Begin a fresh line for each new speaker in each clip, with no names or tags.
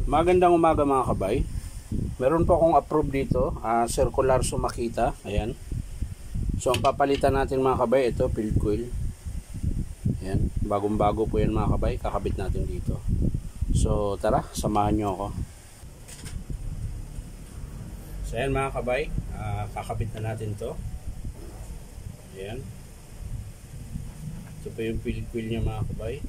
Magandang umaga mga kabay. Meron po akong approve dito, circular Makita. Ayan. So ang papalitan natin mga kabay, ito field coil. Ayan, bagong bago po yan mga kabay, kakabit natin dito. So tara, samahan nyo ako. So ayan mga kabay, kakabit na natin to. Ayan. Ito po yung field coil nya mga kabay.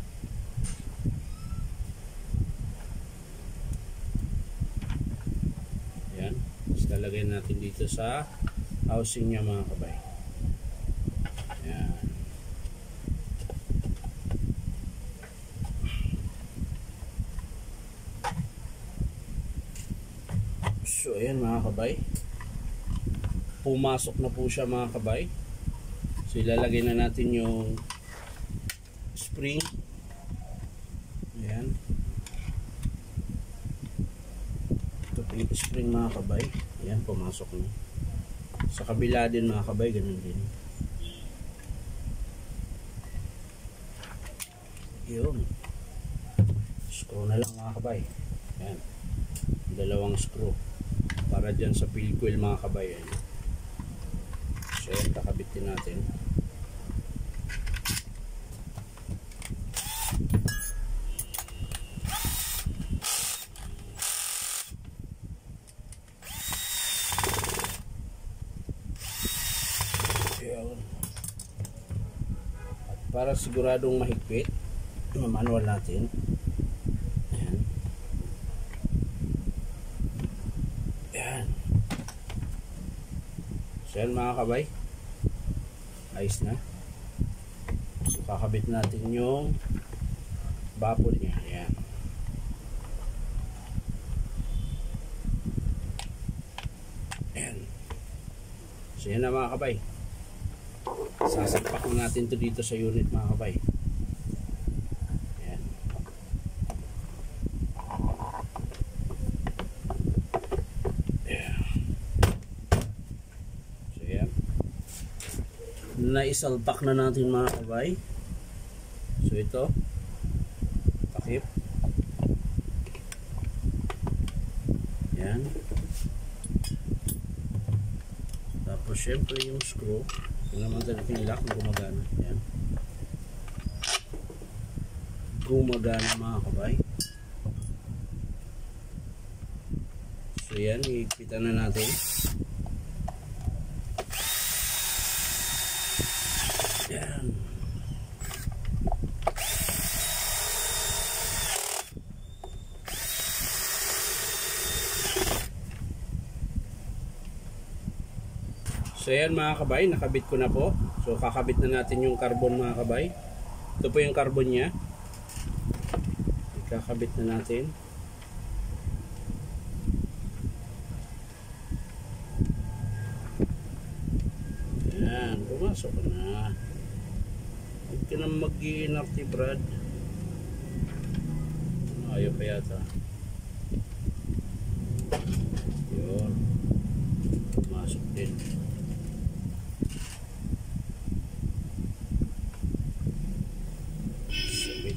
Ayan, tapos lalagay natin dito sa housing nya mga kabay. Ayan. So ayan mga kabay, pumasok na po siya mga kabay. So ilalagay na natin yung spring. Ayan, ito po yung spring mga kabay. Ayan, pumasok na. Sa kabila din mga kabay, ganun din. Yun, screw na lang mga kabay. Ayan, dalawang screw para dyan sa field coil mga kabay. Ayan. So ayan, kakabit din natin. At para siguradong mahigpit, manual natin. Ayan. Ayan. So yan mga kabay, ayos na. So kakabit natin yung baffle nya. Ayan. Ayan. So yan na mga kabay, sasapak natin to dito sa unit mga kabay. Ayan. Ayan. So yan, naisalpak na natin mga kabay. So ito, takip. Ayan. Tapos syempre yung screw, yung naman talagang lock na gumagana. Ayan, gumagana mga kabay. So yan, iipitan na natin. Ayan. So yan mga kabay, nakabit ko na po. So kakabit na natin yung carbon mga kabay. Ito po yung carbon nya, kakabit na natin. Yan, pumasok na. Huwag ka na mag-i-inactive Brad. Ayaw pa yata. Yun, pumasok din.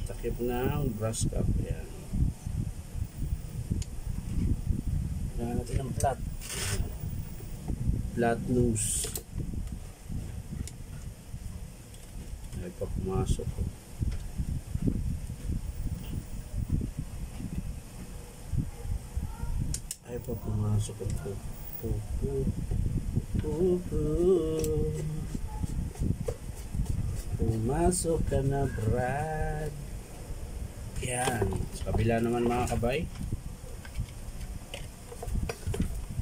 Takip ng brush cap. Yan. Kailangan natin ng flat. Flat loose. Ay pa pumasok. Ay pa pumasok. Pumasok ka na Brad. Yan, sa kabila naman mga kabay.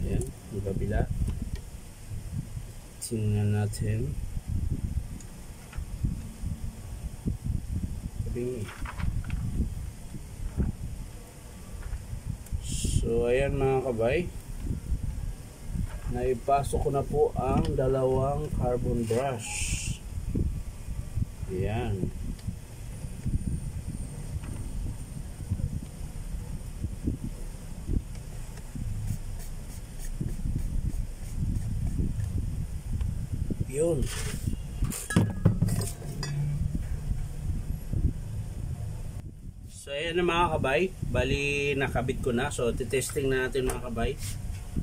Yan, yung kabila. Tingnan natin. So ayan mga kabay, naipasok ko na po ang dalawang carbon brush. Ayan. Yun. So ayan na mga kabay, bali nakabit ko na. So titesting na natin mga kabay.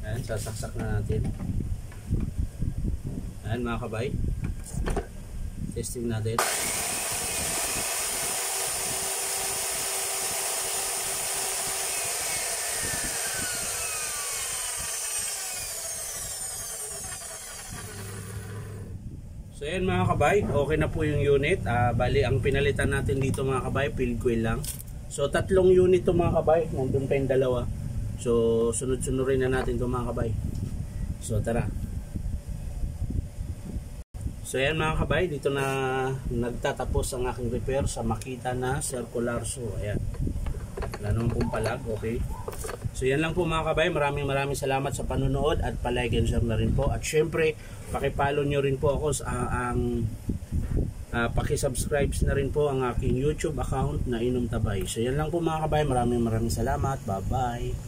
Ayan, sasaksak na natin. Ayan mga kabay, testing natin. So ayan mga kabay, okay na po yung unit. Bali ang pinalitan natin dito mga kabay, field coil lang. So 3 unit to mga kabay, nandun pa yung 2. So sunod-sunurin na natin to mga kabay. So tara. So ayan mga kabay, dito na nagtatapos ang aking repair sa Makita na circular saw. Ayan. Wala naman pong palag, okay. So yan lang po mga kabay, maraming salamat sa panonood at palike and share na rin po. At syempre, pakipollow nyo rin po ako sa pakisubscribe na rin po ang aking YouTube account na Inom Tabay. So yan lang po mga kabay, maraming salamat. Bye bye.